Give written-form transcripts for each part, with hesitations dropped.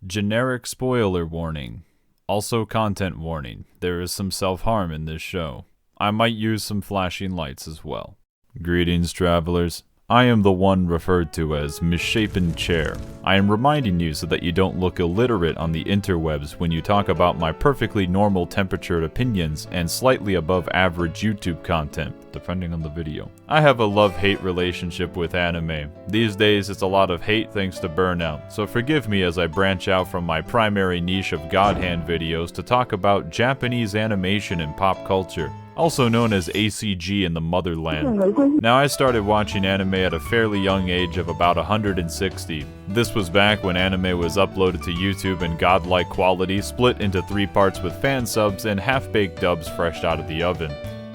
Generic spoiler warning. Also content warning. There is some self-harm in this show. I might use some flashing lights as well. Greetings, travelers. I am the one referred to as MisshapenChair. I am reminding you so that you don't look illiterate on the interwebs when you talk about my perfectly normal temperatured opinions and slightly above average YouTube content, depending on the video. I have a love-hate relationship with anime. These days it's a lot of hate thanks to burnout, so forgive me as I branch out from my primary niche of God Hand videos to talk about Japanese animation and pop culture, also known as ACG in the motherland. Now, I started watching anime at a fairly young age of about 160. This was back when anime was uploaded to YouTube in godlike quality, split into 3 parts with fan subs and half-baked dubs fresh out of the oven.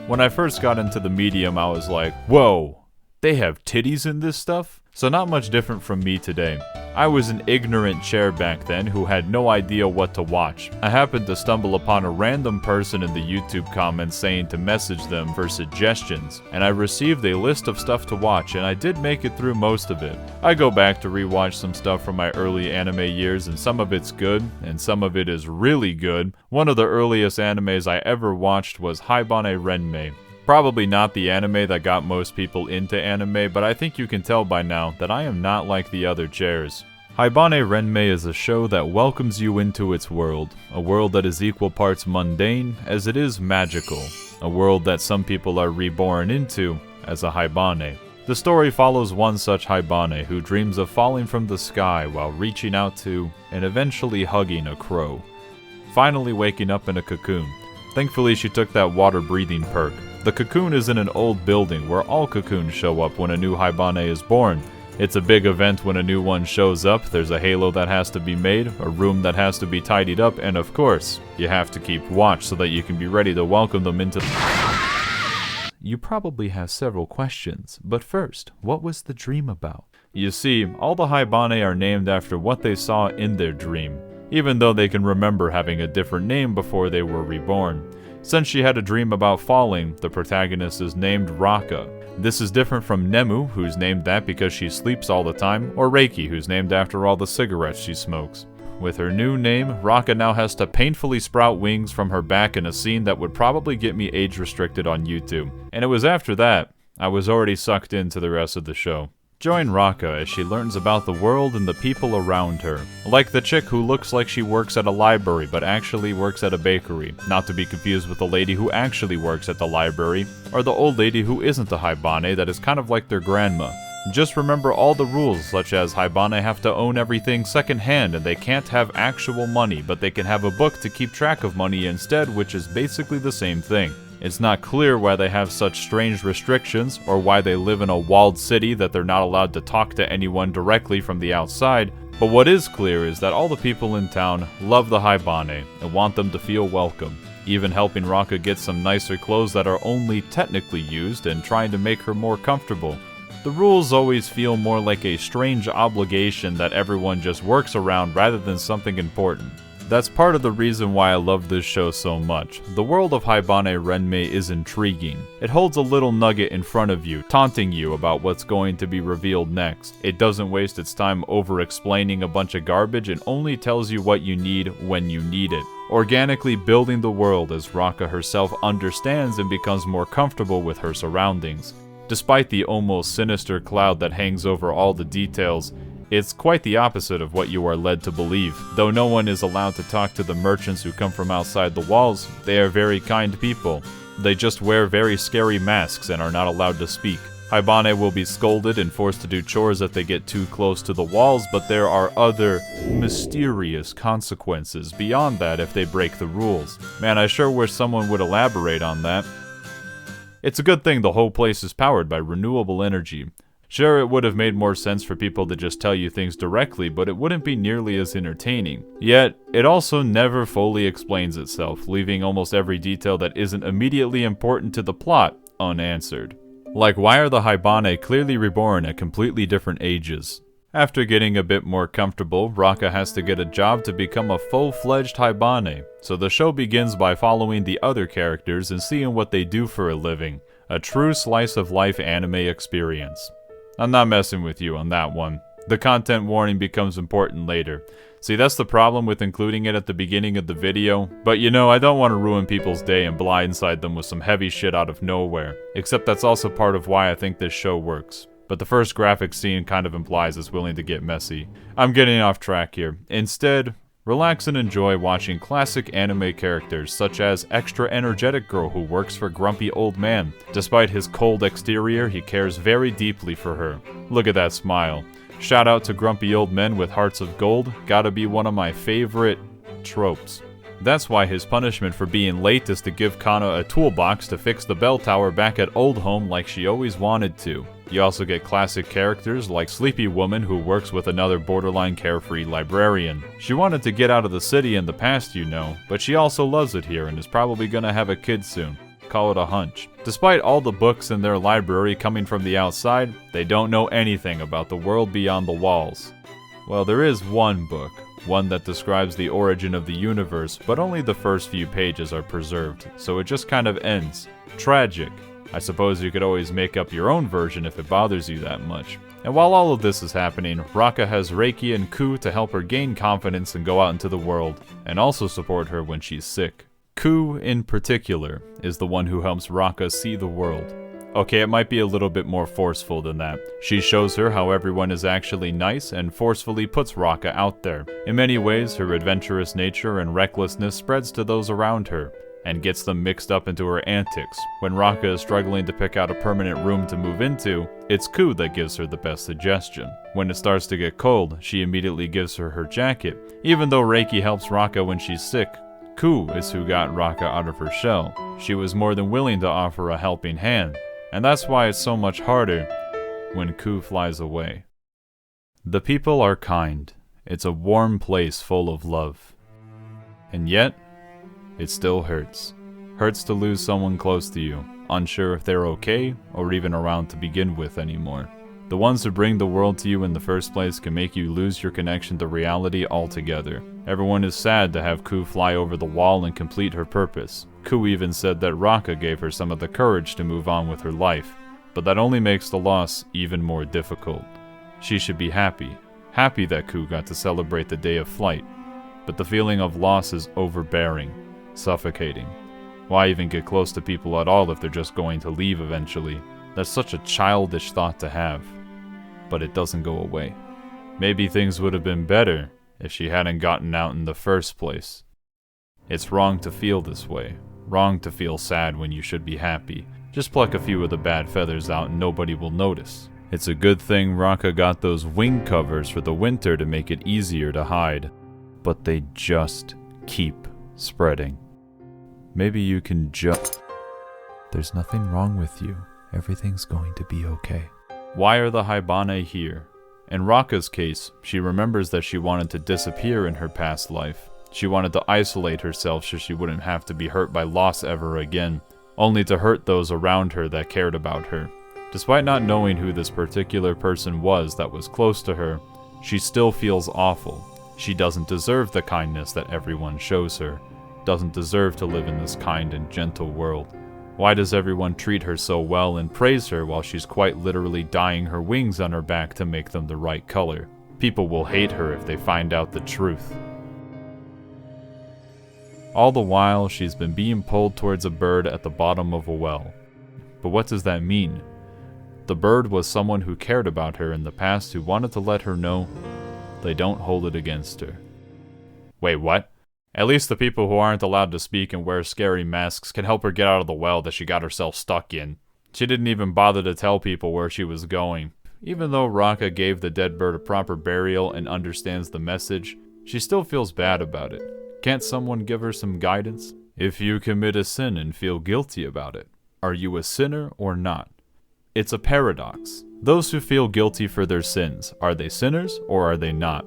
When I first got into the medium, I was like, whoa, they have titties in this stuff? So not much different from me today. I was an ignorant chair back then who had no idea what to watch. I happened to stumble upon a random person in the YouTube comments saying to message them for suggestions, and I received a list of stuff to watch, and I did make it through most of it. I go back to rewatch some stuff from my early anime years, and some of it's good, and some of it is really good. One of the earliest animes I ever watched was Haibane Renmei. Probably not the anime that got most people into anime, but I think you can tell by now that I am not like the other chairs. Haibane Renmei is a show that welcomes you into its world, a world that is equal parts mundane as it is magical, a world that some people are reborn into as a Haibane. The story follows one such Haibane who dreams of falling from the sky while reaching out to and eventually hugging a crow, finally waking up in a cocoon. Thankfully, she took that water-breathing perk. The cocoon is in an old building where all cocoons show up when a new Haibane is born. It's a big event when a new one shows up. There's a halo that has to be made, a room that has to be tidied up, and of course, you have to keep watch so that you can be ready to welcome them into You probably have several questions, but first, what was the dream about? You see, all the Haibane are named after what they saw in their dream, even though they can remember having a different name before they were reborn. Since she had a dream about falling, the protagonist is named Raka. This is different from Nemu, who's named that because she sleeps all the time, or Reiki, who's named after all the cigarettes she smokes. With her new name, Raka now has to painfully sprout wings from her back in a scene that would probably get me age-restricted on YouTube. And it was after that, I was already sucked into the rest of the show. Join Raka as she learns about the world and the people around her. Like the chick who looks like she works at a library but actually works at a bakery, not to be confused with the lady who actually works at the library, or the old lady who isn't a Haibane that is kind of like their grandma. Just remember all the rules, such as Haibane have to own everything secondhand and they can't have actual money, but they can have a book to keep track of money instead, which is basically the same thing. It's not clear why they have such strange restrictions, or why they live in a walled city that they're not allowed to talk to anyone directly from the outside, but what is clear is that all the people in town love the Haibane and want them to feel welcome, even helping Raka get some nicer clothes that are only technically used and trying to make her more comfortable. The rules always feel more like a strange obligation that everyone just works around rather than something important. That's part of the reason why I love this show so much. The world of Haibane Renmei is intriguing. It holds a little nugget in front of you, taunting you about what's going to be revealed next. It doesn't waste its time over-explaining a bunch of garbage and only tells you what you need when you need it, organically building the world as Raka herself understands and becomes more comfortable with her surroundings. Despite the almost sinister cloud that hangs over all the details, it's quite the opposite of what you are led to believe. Though no one is allowed to talk to the merchants who come from outside the walls, they are very kind people. They just wear very scary masks and are not allowed to speak. Haibane will be scolded and forced to do chores if they get too close to the walls, but there are other mysterious consequences beyond that if they break the rules. Man, I sure wish someone would elaborate on that. It's a good thing the whole place is powered by renewable energy. Sure, it would have made more sense for people to just tell you things directly, but it wouldn't be nearly as entertaining. Yet, it also never fully explains itself, leaving almost every detail that isn't immediately important to the plot unanswered. Like, why are the Haibane clearly reborn at completely different ages? After getting a bit more comfortable, Raka has to get a job to become a full-fledged Haibane, so the show begins by following the other characters and seeing what they do for a living. A true slice-of-life anime experience. I'm not messing with you on that one. The content warning becomes important later. See, that's the problem with including it at the beginning of the video, but you know, I don't want to ruin people's day and blindside them with some heavy shit out of nowhere, except that's also part of why I think this show works. But the first graphic scene kind of implies it's willing to get messy. I'm getting off track here. Instead, relax and enjoy watching classic anime characters such as extra energetic girl who works for grumpy old man. Despite his cold exterior, he cares very deeply for her. Look at that smile. Shout out to grumpy old men with hearts of gold, gotta be one of my favorite tropes. That's why his punishment for being late is to give Kana a toolbox to fix the bell tower back at Old Home like she always wanted to. You also get classic characters like Sleepy Woman who works with another borderline carefree librarian. She wanted to get out of the city in the past, you know, but she also loves it here and is probably gonna have a kid soon. Call it a hunch. Despite all the books in their library coming from the outside, they don't know anything about the world beyond the walls. Well, there is one book, one that describes the origin of the universe, but only the first few pages are preserved, so it just kind of ends. Tragic. I suppose you could always make up your own version if it bothers you that much. And while all of this is happening, Raka has Reiki and Ku to help her gain confidence and go out into the world, and also support her when she's sick. Ku, in particular, is the one who helps Raka see the world. Okay, it might be a little bit more forceful than that. She shows her how everyone is actually nice and forcefully puts Raka out there. In many ways, her adventurous nature and recklessness spreads to those around her, and gets them mixed up into her antics. When Raka is struggling to pick out a permanent room to move into, it's Ku that gives her the best suggestion. When it starts to get cold, she immediately gives her her jacket. Even though Reiki helps Raka when she's sick, Ku is who got Raka out of her shell. She was more than willing to offer a helping hand, and that's why it's so much harder when Ku flies away. The people are kind. It's a warm place full of love. And yet, it still hurts. Hurts to lose someone close to you, unsure if they're okay or even around to begin with anymore. The ones who bring the world to you in the first place can make you lose your connection to reality altogether. Everyone is sad to have Ku fly over the wall and complete her purpose. Ku even said that Raka gave her some of the courage to move on with her life, but that only makes the loss even more difficult. She should be happy that Ku got to celebrate the day of flight, but the feeling of loss is overbearing, suffocating. Why even get close to people at all if they're just going to leave eventually? That's such a childish thought to have, but it doesn't go away. Maybe things would have been better if she hadn't gotten out in the first place. It's wrong to feel this way, wrong to feel sad when you should be happy. Just pluck a few of the bad feathers out and nobody will notice. It's a good thing Raka got those wing covers for the winter to make it easier to hide, but they just keep spreading. Maybe you can just... There's nothing wrong with you. Everything's going to be okay. Why are the Haibane here? In Raka's case, she remembers that she wanted to disappear in her past life. She wanted to isolate herself so she wouldn't have to be hurt by loss ever again, only to hurt those around her that cared about her. Despite not knowing who this particular person was that was close to her, she still feels awful. She doesn't deserve the kindness that everyone shows her, doesn't deserve to live in this kind and gentle world. Why does everyone treat her so well and praise her while she's quite literally dyeing her wings on her back to make them the right color? People will hate her if they find out the truth. All the while, she's been being pulled towards a bird at the bottom of a well. But what does that mean? The bird was someone who cared about her in the past who wanted to let her know they don't hold it against her. Wait, what? At least the people who aren't allowed to speak and wear scary masks can help her get out of the well that she got herself stuck in. She didn't even bother to tell people where she was going. Even though Raka gave the dead bird a proper burial and understands the message, she still feels bad about it. Can't someone give her some guidance? If you commit a sin and feel guilty about it, are you a sinner or not? It's a paradox. Those who feel guilty for their sins, are they sinners or are they not?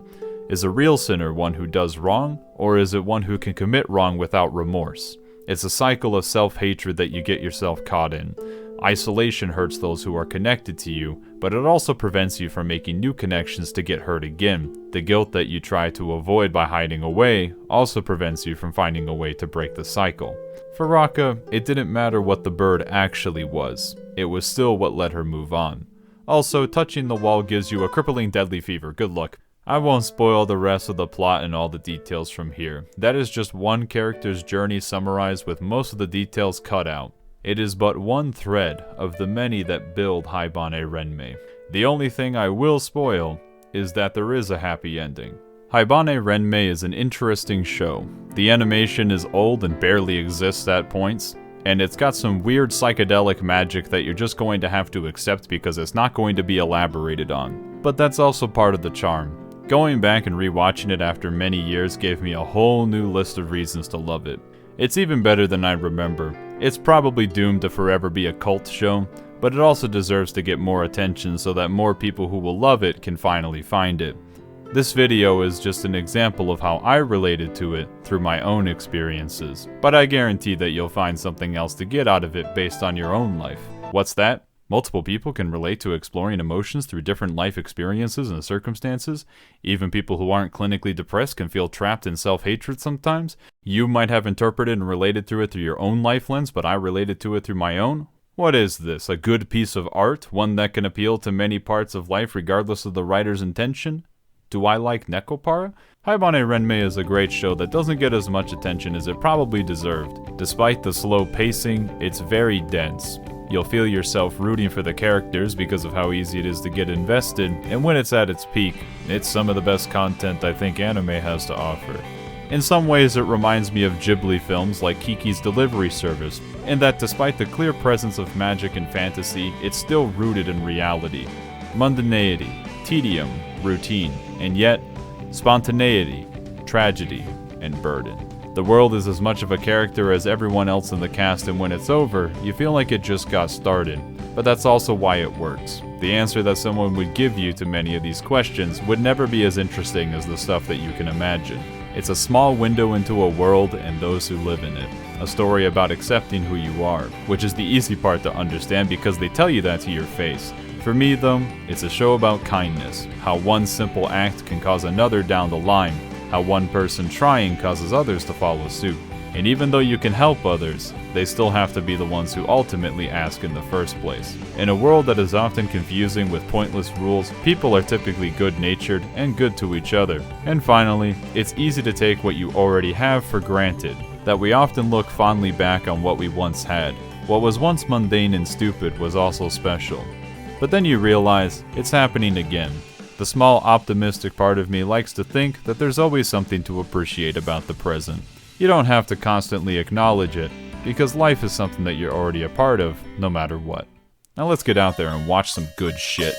Is a real sinner one who does wrong, or is it one who can commit wrong without remorse? It's a cycle of self-hatred that you get yourself caught in. Isolation hurts those who are connected to you, but it also prevents you from making new connections to get hurt again. The guilt that you try to avoid by hiding away also prevents you from finding a way to break the cycle. For Raka, it didn't matter what the bird actually was. It was still what let her move on. Also, touching the wall gives you a crippling deadly fever. Good luck. I won't spoil the rest of the plot and all the details from here. That is just one character's journey summarized with most of the details cut out. It is but one thread of the many that build Haibane Renmei. The only thing I will spoil is that there is a happy ending. Haibane Renmei is an interesting show. The animation is old and barely exists at points, and it's got some weird psychedelic magic that you're just going to have to accept because it's not going to be elaborated on. But that's also part of the charm. Going back and rewatching it after many years gave me a whole new list of reasons to love it. It's even better than I remember. It's probably doomed to forever be a cult show, but it also deserves to get more attention so that more people who will love it can finally find it. This video is just an example of how I related to it through my own experiences, but I guarantee that you'll find something else to get out of it based on your own life. What's that? Multiple people can relate to exploring emotions through different life experiences and circumstances. Even people who aren't clinically depressed can feel trapped in self-hatred sometimes. You might have interpreted and related to it through your own life lens, but I related to it through my own. What is this? A good piece of art? One that can appeal to many parts of life regardless of the writer's intention? Do I like Nekopara? Haibane Renmei is a great show that doesn't get as much attention as it probably deserved. Despite the slow pacing, it's very dense. You'll feel yourself rooting for the characters because of how easy it is to get invested, and when it's at its peak, it's some of the best content I think anime has to offer. In some ways it reminds me of Ghibli films like Kiki's Delivery Service, in that despite the clear presence of magic and fantasy, it's still rooted in reality. Mundanity, tedium, routine, and yet, spontaneity, tragedy, and burden. The world is as much of a character as everyone else in the cast, and when it's over, you feel like it just got started. But that's also why it works. The answer that someone would give you to many of these questions would never be as interesting as the stuff that you can imagine. It's a small window into a world and those who live in it. A story about accepting who you are, which is the easy part to understand because they tell you that to your face. For me though, it's a show about kindness, how one simple act can cause another down the line, how one person trying causes others to follow suit. And even though you can help others, they still have to be the ones who ultimately ask in the first place. In a world that is often confusing with pointless rules, people are typically good-natured and good to each other. And finally, it's easy to take what you already have for granted, that we often look fondly back on what we once had. What was once mundane and stupid was also special. But then you realize, it's happening again. The small optimistic part of me likes to think that there's always something to appreciate about the present. You don't have to constantly acknowledge it, because life is something that you're already a part of, no matter what. Now let's get out there and watch some good shit.